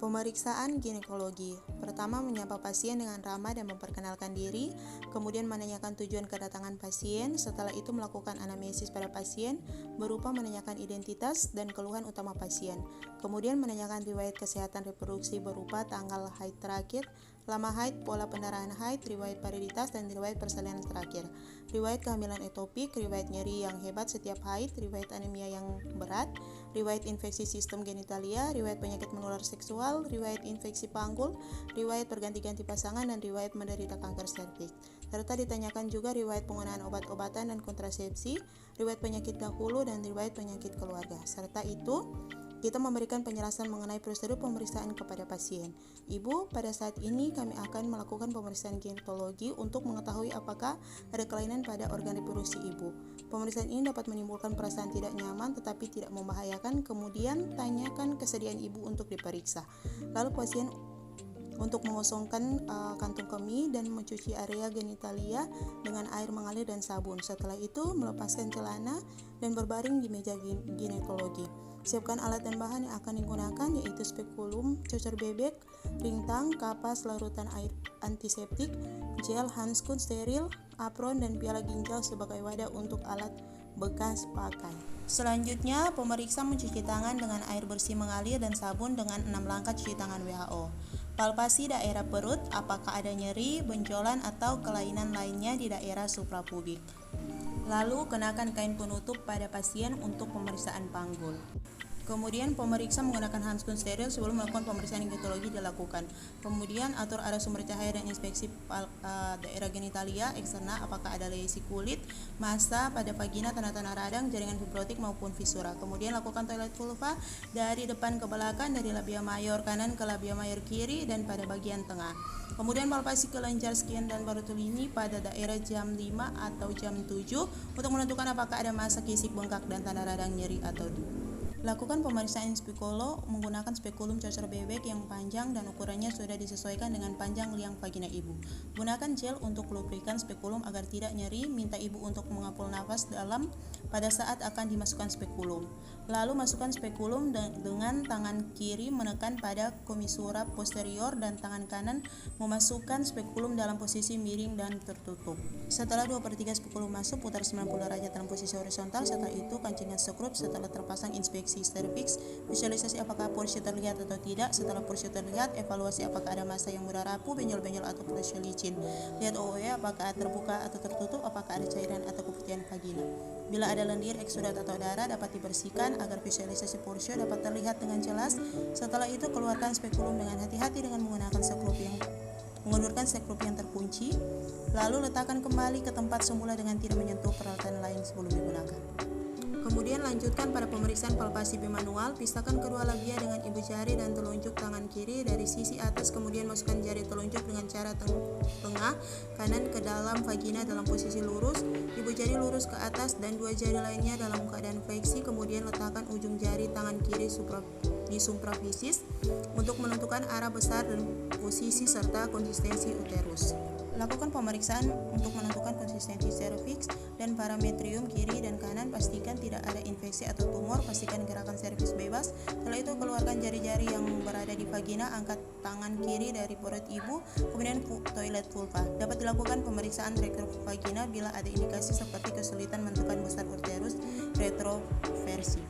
Pemeriksaan ginekologi. Pertama, menyapa pasien dengan ramah dan memperkenalkan diri, kemudian menanyakan tujuan kedatangan pasien, setelah itu melakukan anamnesis pada pasien, berupa menanyakan identitas dan keluhan utama pasien, kemudian menanyakan riwayat kesehatan reproduksi berupa tanggal haid terakhir, lama haid, pola pendarahan haid, riwayat varilitas, dan riwayat persalinan terakhir, riwayat kehamilan etopik, riwayat nyeri yang hebat setiap haid, riwayat anemia yang berat, riwayat infeksi sistem genitalia, riwayat penyakit menular seksual, riwayat infeksi panggul, riwayat berganti-ganti pasangan, dan riwayat menderita kanker serviks. Serta ditanyakan juga riwayat penggunaan obat-obatan dan kontrasepsi, riwayat penyakit dahulu, dan riwayat penyakit keluarga. Serta itu, kita memberikan penjelasan mengenai prosedur pemeriksaan kepada pasien. Ibu, pada saat ini kami akan melakukan pemeriksaan ginekologi untuk mengetahui apakah ada kelainan pada organ reproduksi ibu. Pemeriksaan ini dapat menimbulkan perasaan tidak nyaman tetapi tidak membahayakan. Kemudian tanyakan kesediaan ibu untuk diperiksa. Lalu pasien untuk mengosongkan kantung kemih dan mencuci area genitalia dengan air mengalir dan sabun. Setelah itu melepaskan celana dan berbaring di meja ginekologi. Siapkan alat dan bahan yang akan digunakan, yaitu spekulum, cucur bebek, ringtang, kapas, larutan air antiseptik, gel, handskun steril, apron, dan piala ginjal sebagai wadah untuk alat bekas pakai. Selanjutnya, pemeriksa mencuci tangan dengan air bersih mengalir dan sabun dengan 6 langkah cuci tangan WHO. Palpasi daerah perut, apakah ada nyeri, benjolan, atau kelainan lainnya di daerah suprapubik. Lalu, kenakan kain penutup pada pasien untuk pemeriksaan panggul. Kemudian pemeriksa menggunakan handskun steril sebelum melakukan pemeriksaan ginekologi dilakukan. Kemudian atur arah sumber cahaya dan inspeksi daerah genitalia eksterna, apakah ada lesi kulit, massa pada vagina, tanda-tanda radang, jaringan fibrotik maupun fisura. Kemudian lakukan toilet vulva dari depan ke belakang, dari labia mayor kanan ke labia mayor kiri, dan pada bagian tengah. Kemudian palpasi kelenjar skin dan Bartolini pada daerah jam 5 atau jam 7 untuk menentukan apakah ada massa kisik bengkak dan tanda radang nyeri atau Lakukan pemeriksaan spekulo menggunakan spekulum cucur bebek yang panjang dan ukurannya sudah disesuaikan dengan panjang liang vagina ibu. Gunakan gel untuk lubrikan spekulum agar tidak nyeri. Minta ibu untuk mengapul nafas dalam pada saat akan dimasukkan spekulum. Lalu masukkan spekulum dengan tangan kiri menekan pada komisura posterior dan tangan kanan memasukkan spekulum dalam posisi miring dan tertutup. Setelah 2/3 spekulum masuk, putar 90 derajat dalam posisi horizontal. Setelah itu kancingkan sekrup. Setelah terpasang, inspeksi cervix, visualisasi apakah porsi terlihat atau tidak. Setelah porsi terlihat, evaluasi apakah ada massa yang mudah rapuh, benjol-benjol atau porsi licin. Lihat OOE apakah terbuka atau tertutup, apakah ada cairan atau keputihan vagina. Bila ada lendir, eksudat atau darah dapat dibersihkan agar visualisasi porsi dapat terlihat dengan jelas. Setelah itu keluarkan spekulum dengan hati-hati dengan menggunakan mengundurkan sekrup yang terkunci. Lalu letakkan kembali ke tempat semula dengan tidak menyentuh peralatan lain sebelum digunakan. Kemudian lanjutkan pada pemeriksaan palpasi bimanual. Pisahkan kedua labia dengan ibu jari dan telunjuk tangan kiri dari sisi atas, kemudian masukkan jari telunjuk dengan cara tengah kanan ke dalam vagina dalam posisi lurus, ibu jari lurus ke atas dan dua jari lainnya dalam keadaan fleksi. Kemudian letakkan ujung jari tangan kiri di suprafisis untuk menentukan arah besar dan posisi serta konsistensi uterus. Lakukan pemeriksaan untuk menentukan konsistensi serviks dan parametrium kiri dan kanan. Pastikan tidak ada infeksi atau tumor. Pastikan gerakan serviks bebas. Setelah itu keluarkan jari-jari yang berada di vagina. Angkat tangan kiri dari perut ibu. Kemudian toilet vulva. Dapat dilakukan pemeriksaan retrovagina bila ada indikasi seperti kesulitan menentukan besar uterus, retroversi.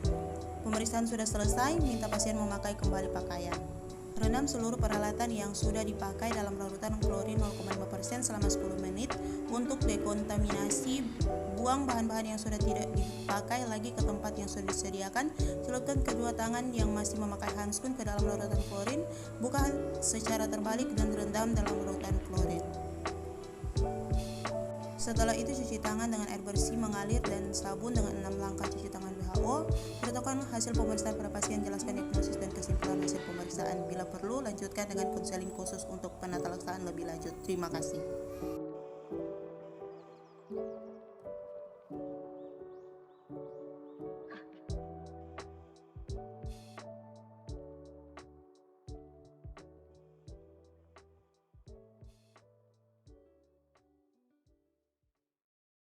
Pemeriksaan sudah selesai. Minta pasien memakai kembali pakaian. Rendam seluruh peralatan yang sudah dipakai dalam larutan klorin 0,5% selama 10 menit untuk dekontaminasi. Buang bahan-bahan yang sudah tidak dipakai lagi ke tempat yang sudah disediakan. Celupkan kedua tangan yang masih memakai handskun ke dalam larutan klorin. Buka secara terbalik dan rendam dalam larutan klorin. Setelah itu cuci tangan dengan air bersih mengalir dan sabun dengan 6 langkah cuci tangan WHO. Beritahukan hasil pemeriksaan pada pasien, jelaskan diagnosis dan kesimpulan hasil pemeriksaan. Bila perlu, lanjutkan dengan konseling khusus untuk penata laksaan lebih lanjut. Terima kasih.